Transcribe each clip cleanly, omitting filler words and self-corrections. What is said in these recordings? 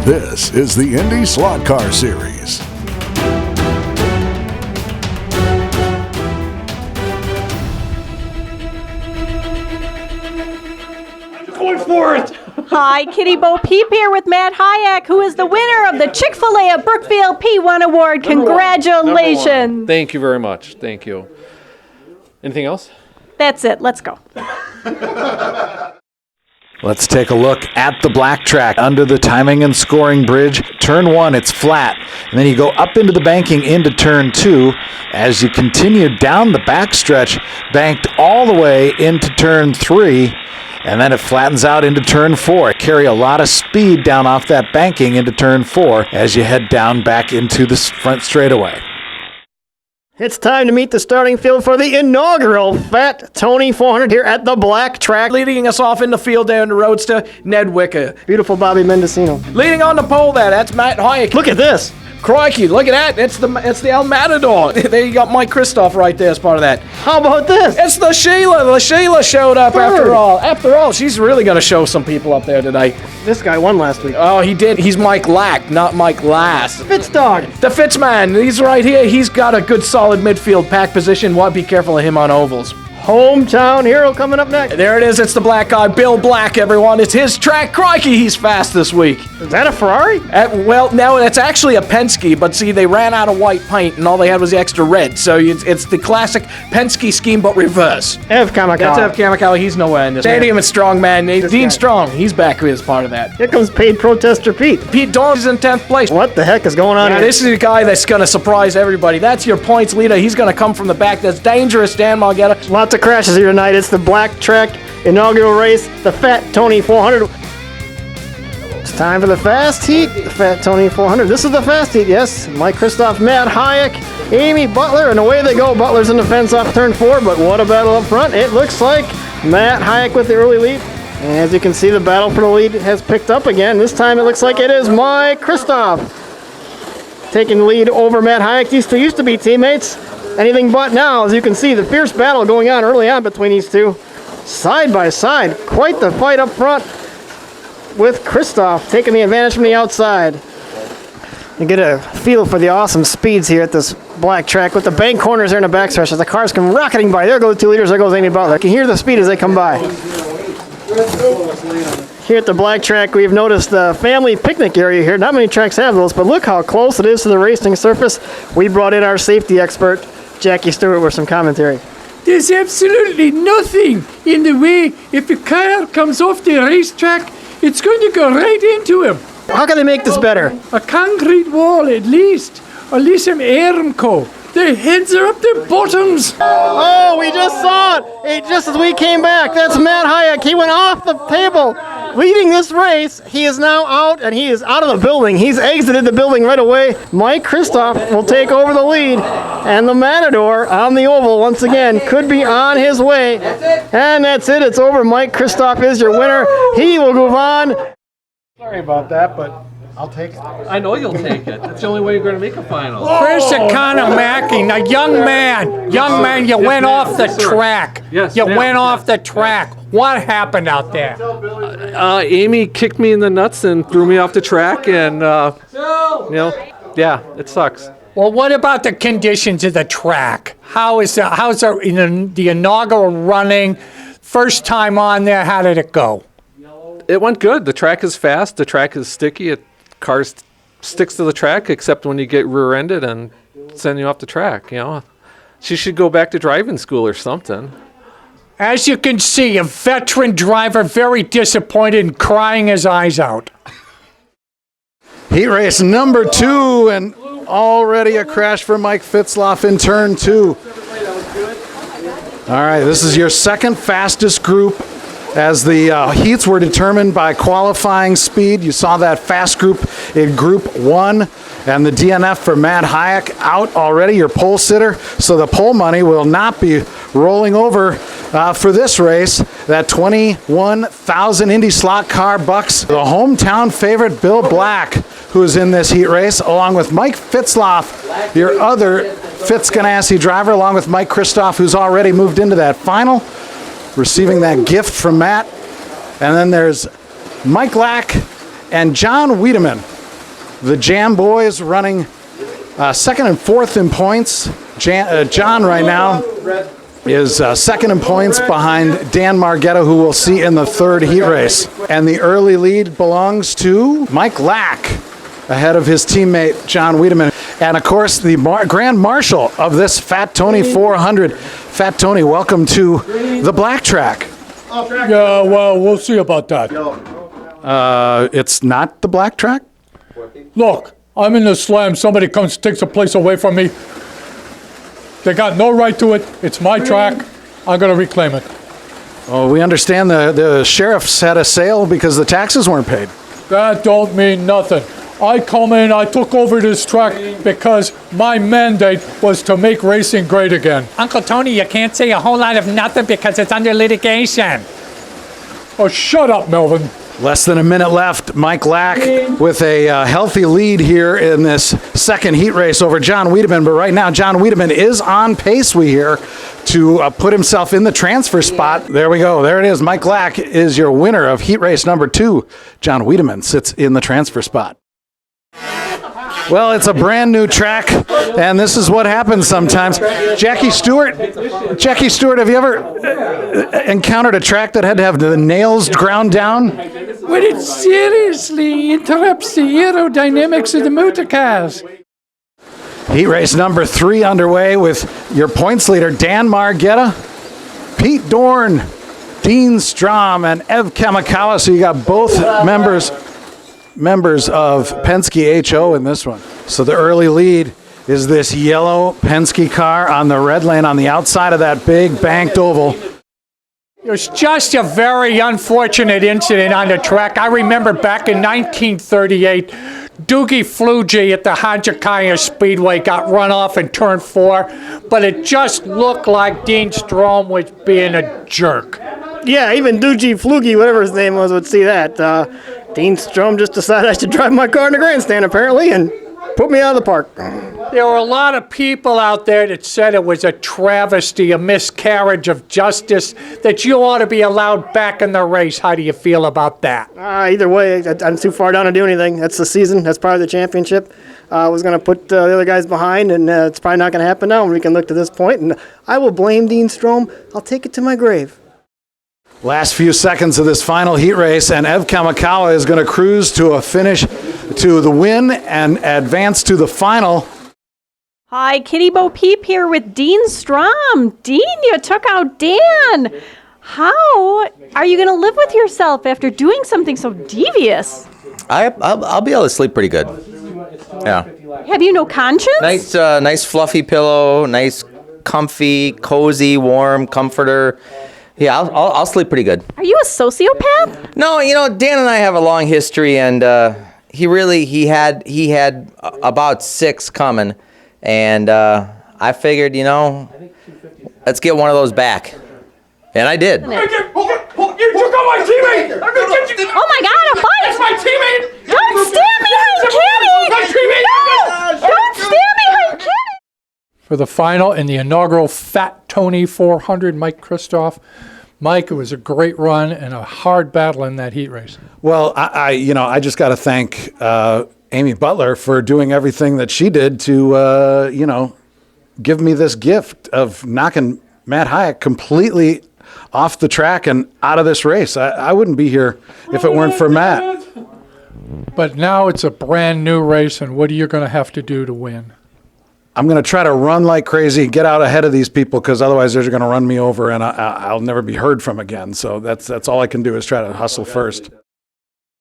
This is the IndySlotCar Series. Going for it! Hi, Kitty Bo Peep here with Matt Hayek, who is the winner of the Chick-fil-A of Brookfield P1 Award. Congratulations! Thank you very much. Thank you. Anything else? That's it. Let's go. Let's take a look at the black track under the timing and scoring bridge. Turn 1, it's flat. And then you go up into the banking into turn 2. As you continue down the backstretch, banked all the way into turn 3. And then it flattens out into turn 4. Carry a lot of speed down off that banking into turn 4 as you head down back into the front straightaway. It's time to meet the starting field for the inaugural Fat Tony 400 here at the black track. Leading us off in the field there in the Roadster, Ned Wicker. Beautiful Bobby Mendocino. Leading on the pole there, that's Matt Hayek. Look at this. Crikey, look at that. It's the El Matador. There you got Mike Kristoff right there as part of that. How about this? It's the Sheila. The Sheila showed up after all. After all, she's really going to show some people up there today. This guy won last week. Oh, he did. He's Mike Lack, not Mike Lass. Fitz dog. The Fitzman. He's right here. He's got a good solid midfield pack position. Want to be careful of him on ovals. Hometown hero coming up next. There it is. It's the black guy, Bill Black, everyone. It's his track. Crikey, he's fast this week. Is that a Ferrari? Well, no, it's actually a Penske, but see, they ran out of white paint, and all they had was the extra red. So it's the classic Penske scheme, but reverse. Ev Kamakawa. That's Ev Kamakawa. He's nowhere in this. Stadium is strong, man. Dean Strong, he's back as part of that. Here comes paid protester Pete. Pete Dawn is in 10th place. What the heck is going on here? This is a guy that's going to surprise everybody. That's your points leader. He's going to come from the back. That's dangerous, Dan Malgetta. Lots of crashes here tonight. It's the black track inaugural race, the Fat Tony 400. It's time for the fast heat, the Fat Tony 400. This is the fast heat, yes. Mike Kristoff, Matt Hayek, Amy Butler, and away they go. Butler's in the fence off turn 4, but what a battle up front. It looks like Matt Hayek with the early lead. And as you can see, the battle for the lead has picked up again. This time it looks like it is Mike Kristoff taking the lead over Matt Hayek. These two used to be teammates. Anything but now, as you can see, the fierce battle going on early on between these two. Side by side, quite the fight up front with Kristoff taking the advantage from the outside. You get a feel for the awesome speeds here at this black track with the bank corners there in the backstretch as the cars come rocketing by. There go the 2 leaders, there goes Amy Butler. You can hear the speed as they come by. Here at the black track, we've noticed the family picnic area here. Not many tracks have those, but look how close it is to the racing surface. We brought in our safety expert, Jackie Stewart, with some commentary. There's absolutely nothing in the way. If a car comes off the racetrack, it's going to go right into him. How can they make this better? A concrete wall, at least. Or at least some Aramco. Their heads are up their bottoms. Oh, we just saw it. Just as we came back. That's Matt Hayek. He went off the table. Leading this race, he is now out, and he is out of the building. He's exited the building right away. Mike Kristoff will take over the lead, and the Matador on the oval once again could be on his way. And that's it. It's over. Mike Kristoff is your winner. He will move on. Sorry about that, but I'll take it. I know you'll take it. That's the only way you're going to make a final. Where's Economacki? A young man, you went off the track. Yes, you ma'am. went off the track. What happened out there? Amy kicked me in the nuts and threw me off the track, and yeah, it sucks. Well, what about the conditions of the track? How's the inaugural running? First time on there, how did it go? It went good. The track is fast. The track is sticky. Cars sticks to the track, except when you get rear-ended and send you off the track. She should go back to driving school or something. As you can see, a veteran driver very disappointed and crying his eyes out. Heat race number 2, and already a crash for Mike Fitzloff in turn 2. All right, this is your second fastest group, as the heats were determined by qualifying speed. You saw that fast group in Group 1, and the DNF for Matt Hayek out already, your pole sitter. So the pole money will not be rolling over for this race. That 21,000 IndySlotCar bucks. The hometown favorite, Bill Black, who is in this heat race, along with Mike Fitzloff, your other Fitzganassi driver, along with Mike Kristoff, who's already moved into that final, receiving that gift from Matt. And then there's Mike Lack and John Wiedemann The Jam Boys running second and fourth in points. John right now is second in points behind Dan Margetta, who we'll see in the third heat race. And the early lead belongs to Mike Lack, ahead of his teammate John Wiedemann. And of course, the Grand Marshal of this Fat Tony 400. Fat Tony, welcome to the black track. Yeah, well, we'll see about that. It's not the black track? Look, I'm in the slam. Somebody comes, takes a place away from me. They got no right to it. It's my track. I'm going to reclaim it. Well, we understand the sheriffs had a sale because the taxes weren't paid. That don't mean nothing. I come in, I took over this track because my mandate was to make racing great again. Uncle Tony, you can't say a whole lot of nothing because it's under litigation. Oh, shut up, Melvin. Less than a minute left. Mike Lack with a healthy lead here in this second heat race over John Wiedemann. But right now, John Wiedemann is on pace, we hear, to put himself in the transfer spot. There we go. There it is. Mike Lack is your winner of heat race number 2. John Wiedemann sits in the transfer spot. Well, it's a brand new track, and this is what happens sometimes. Jackie Stewart, have you ever encountered a track that had to have the nails ground down? Well, it seriously interrupts the aerodynamics of the motorcars. Heat race number 3 underway with your points leader, Dan Margetta, Pete Dorn, Dean Strom, and Ev Kamikawa. So you got both members of Penske HO in this one. So the early lead is this yellow Penske car on the red lane on the outside of that big banked oval. It was just a very unfortunate incident on the track. I remember back in 1938, Doogie Flugie at the Hanjakaya Speedway got run off in turn 4, but it just looked like Dean Strom was being a jerk. Yeah, even Doogie Flugie, whatever his name was, would see that. Dean Strom just decided I should drive my car in the grandstand, apparently, and put me out of the park. There were a lot of people out there that said it was a travesty, a miscarriage of justice, that you ought to be allowed back in the race. How do you feel about that? Either way, I'm too far down to do anything. That's the season. That's part of the championship. I was going to put the other guys behind, and it's probably not going to happen now when we can look to this point. And I will blame Dean Strom. I'll take it to my grave. Last few seconds of this final heat race, and Ev Kamikawa is going to cruise to a finish, to the win, and advance to the final. Hi, Kitty Bo Peep here with Dean Strom. Dean, you took out Dan. How are you going to live with yourself after doing something so devious? I'll be able to sleep pretty good. Yeah. Have you no conscience? Nice fluffy pillow, nice comfy, cozy, warm comforter. Yeah, I'll sleep pretty good. Are you a sociopath? No, Dan and I have a long history, and he had about 6 coming, and I figured, let's get one of those back, and I did. You took out my teammate! I'm gonna get you! Oh my God, a fight! That's my teammate! Don't stand behind Kitty! No! Don't stand behind Kitty! For the final in the inaugural Fat Tony 400, Mike Kristoff. Mike, it was a great run and a hard battle in that heat race. Well, I just got to thank Amy Butler for doing everything that she did to, give me this gift of knocking Matt Hayek completely off the track and out of this race. I wouldn't be here if it weren't for Matt. But now it's a brand new race, and what are you going to have to do to win? I'm going to try to run like crazy, get out ahead of these people, because otherwise they're going to run me over, and I'll never be heard from again. So that's all I can do is try to hustle first.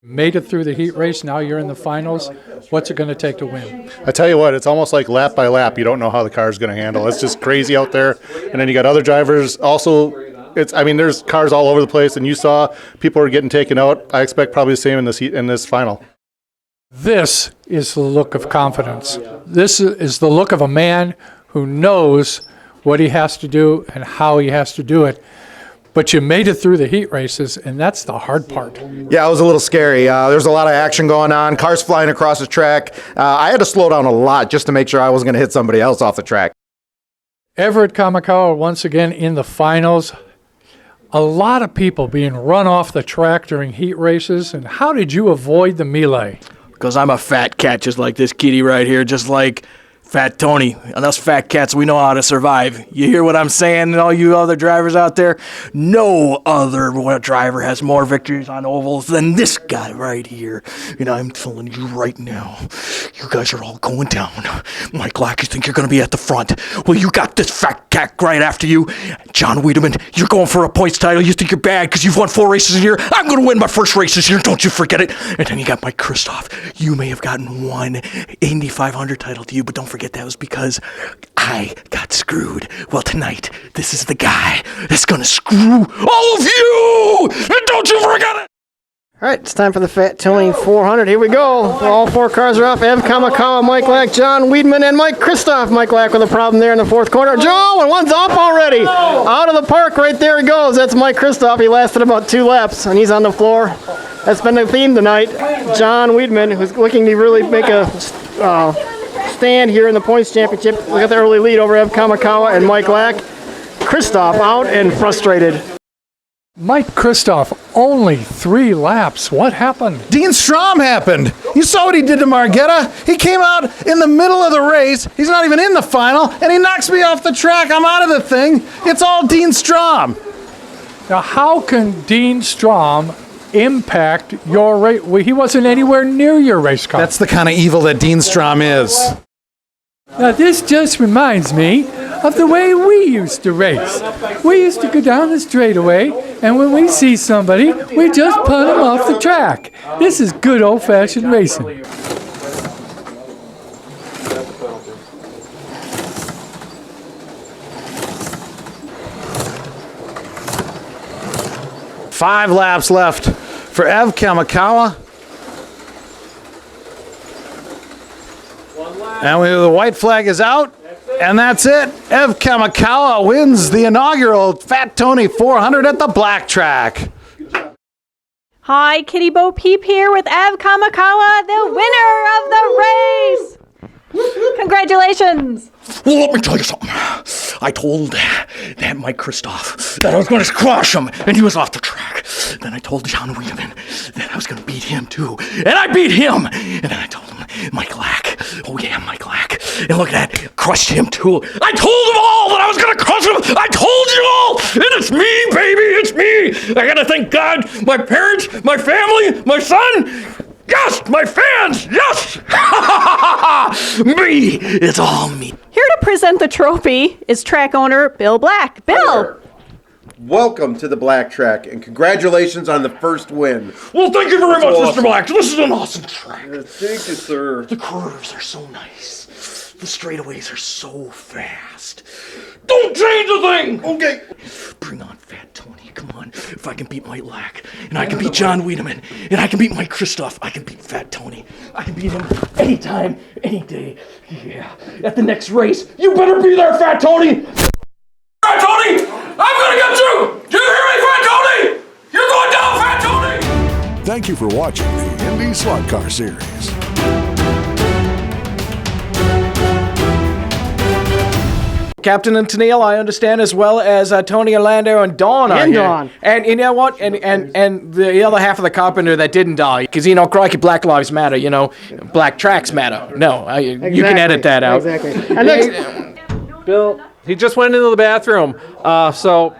Made it through the heat race. Now you're in the finals. What's it going to take to win? I tell you what, it's almost like lap by lap. You don't know how the car is going to handle. It's just crazy out there. And then you got other drivers also. There's cars all over the place, and you saw people are getting taken out. I expect probably the same in this final. This is the look of confidence. This is the look of a man who knows what he has to do and how he has to do it. But you made it through the heat races, and that's the hard part. Yeah, it was a little scary. There's a lot of action going on, cars flying across the track. I had to slow down a lot just to make sure I wasn't going to hit somebody else off the track. Everett Kamikawa once again in the finals. A lot of people being run off the track during heat races, and how did you avoid the melee? Because I'm a fat cat just like this kitty right here, just like Fat Tony. And us fat cats, we know how to survive. You hear what I'm saying, and all you other drivers out there? No other driver has more victories on ovals than this guy right here. And I'm telling you right now, you guys are all going down. Mike Lack, you think you're going to be at the front. Well, you got this fat cat right after you. John Wiedemann, you're going for a points title. You think you're bad because you've won 4 races a year. I'm going to win my first race this year. Don't you forget it. And then you got Mike Kristoff. You may have gotten one Indy 500 title to you, but don't forget that was because I got screwed. Well, tonight, this is the guy that's going to screw all of you. And don't you forget it. All right, it's time for the Fat Tony 400. Here we go. All 4 cars are off. Ev Kamakawa, Mike Lack, John Wiedemann, and Mike Kristoff. Mike Lack with a problem there in the 4th corner. Joe, and one's off already. Out of the park right there he goes. That's Mike Kristoff. He lasted about 2 laps, and he's on the floor. That's been the theme tonight. John Wiedemann, who's looking to really make a stand here in the points championship. Look at the early lead over Ev Kamakawa and Mike Lack. Kristoff out and frustrated. Mike Kristoff, only 3 laps. What happened? Dean Strom happened. You saw what he did to Margetta. He came out in the middle of the race. He's not even in the final, and he knocks me off the track. I'm out of the thing. It's all Dean Strom. Now, how can Dean Strom impact your race? Well, he wasn't anywhere near your race car. That's the kind of evil that Dean Strom is. Now, this just reminds me of the way we used to race. We used to go down the straightaway, and when we see somebody, we just punt them off the track. This is good old-fashioned racing. Five laps left for Ev Kamakawa. And the white flag is out, and that's it. Ev Kamakawa wins the inaugural Fat Tony 400 at the black track. Hi, Kitty Bo Peep here with Ev Kamakawa, the winner of the race. Congratulations. Well, let me tell you something. I told that Mike Kristoff that I was going to crush him, and he was off the track. Then I told John Wiedemann that I was going to beat him, too. And I beat him. And then I told him, Mike Lack. Oh, yeah, Mike Lack. And look at that. Crushed him, too. I told them all that I was going to crush him. I told you all. And it's me, baby. It's me. I got to thank God, my parents, my family, my son. Yes, my fans, yes! Me, it's all me. Here to present the trophy is track owner Bill Black. Bill! Welcome to the black track, and congratulations on the first win. Well, thank you very much, Mr. Black. This is an awesome track. Thank you, sir. The curves are so nice. The straightaways are so fast. Don't change a thing! Okay. Bring on Fat Tony. Come on. If I can beat Mike Lack, and I can beat John Wiedemann, and I can beat Mike Kristoff, I can beat Fat Tony. I can beat him anytime, any day. Yeah. At the next race, you better be there, Fat Tony! Fat Tony! I'm gonna get you! Do you hear me, Fat Tony? You're going down, Fat Tony! Thank you for watching the IndySlotCar series. Captain and Tennille, I understand, as well as Tony Orlando and Dawn are And here. Dawn. And you know what? And the other half of the carpenter that didn't die. Because, crikey, Black Lives Matter, black tracks matter. No, you can edit that out. Exactly. And next, Bill, he just went into the bathroom. So